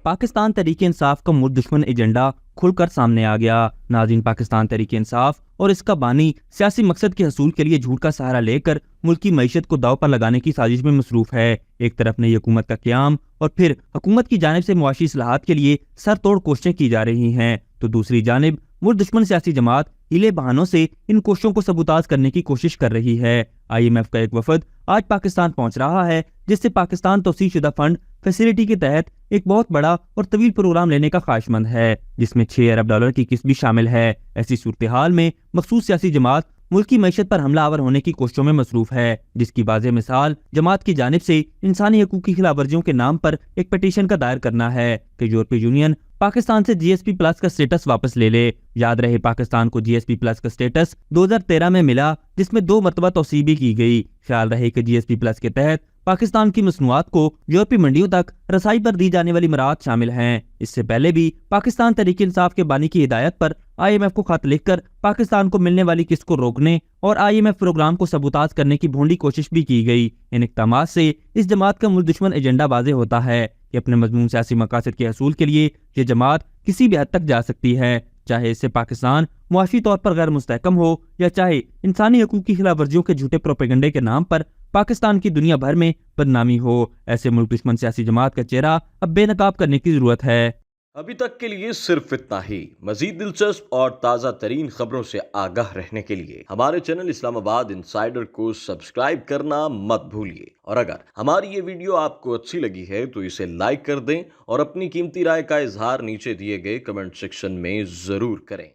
पाकिस्तान तहरीक इंसाफ का मुल्क दुश्मन एजेंडा खुलकर सामने आ गया। नाज़रीन, पाकिस्तान तहरीक इंसाफ और इसका बानी सियासी मकसद के हसूल के लिए झूठ का सहारा लेकर मुल्क की मईशत को दाव पर लगाने की साजिश में मसरूफ है। एक तरफ नई हुकूमत का क़याम और फिर हुकूमत की जानिब से मुआशी इस्लाहात के लिए सर तोड़ कोशिशें की जा रही हैं, तो दूसरी जानिब मुल्क दुश्मन सियासी जमात हीले बहानों से इन कोशिशों को सबूताज करने की कोशिश कर रही है। IMF का एक वफद आज पाकिस्तान पहुंच रहा है, जिससे पाकिस्तान तौसीह शुदा फंड फैसिलिटी के तहत एक बहुत बड़ा और तवील प्रोग्राम लेने का ख्वाहिशमंद है, जिसमें $6 अरब की किस्त भी शामिल है। ऐसी सूरत हाल में मखसूस सियासी जमात मुल्क की मईशत पर हमला आवर होने की कोशिशों में मसरूफ है, जिसकी वाज़ेह मिसाल जमात की जानिब से इंसानी हकूक की खिलाफ वर्जियों के नाम पर एक पटिशन का दायर करना है कि यूरोपीय यूनियन पाकिस्तान से GSP प्लस का स्टेटस वापस ले ले। याद रहे, पाकिस्तान को GSP प्लस का स्टेटस 2013 में मिला, जिसमें 2 मरतबा तौसीह भी की गई। ख्याल रहे कि GSP प्लस के तहत पाकिस्तान की मसनूआत को यूरोपीय मंडियों तक रसाई पर दी जाने वाली मराहत शामिल हैं। इससे पहले भी पाकिस्तान तहरीक इंसाफ के बानी की हिदायत पर IMF को खत लिखकर पाकिस्तान को मिलने वाली किस्त को रोकने और IMF प्रोग्राम को सबूताज करने की भोंडी कोशिश भी की गई। इन इक़दामात से इस जमात का मुल्क दुश्मन एजेंडा वाज़ेह होता है कि अपने मज़मून सियासी मकासद के हसूल के लिए ये जमात किसी भी हद तक जा सकती है, चाहे इससे पाकिस्तान मुआशी तौर पर गैर मुस्तहकम हो या चाहे इंसानी हकूक की खिलाफ वर्जियों के झूठे प्रोपेगेंडे के नाम पर पाकिस्तान की दुनिया भर में बदनामी हो। ऐसे मुल्क दुश्मन सियासी जमात का चेहरा अब बेनकाब करने की जरूरत है। अभी तक के लिए सिर्फ इतना ही। मजीद दिलचस्प और ताज़ा तरीन खबरों से आगाह रहने के लिए हमारे चैनल इस्लामाबाद इंसाइडर को सब्सक्राइब करना मत भूलिए। और अगर हमारी ये वीडियो आपको अच्छी लगी है तो इसे लाइक कर दें और अपनी कीमती राय का इजहार नीचे दिए गए कमेंट सेक्शन में ज़रूर करें।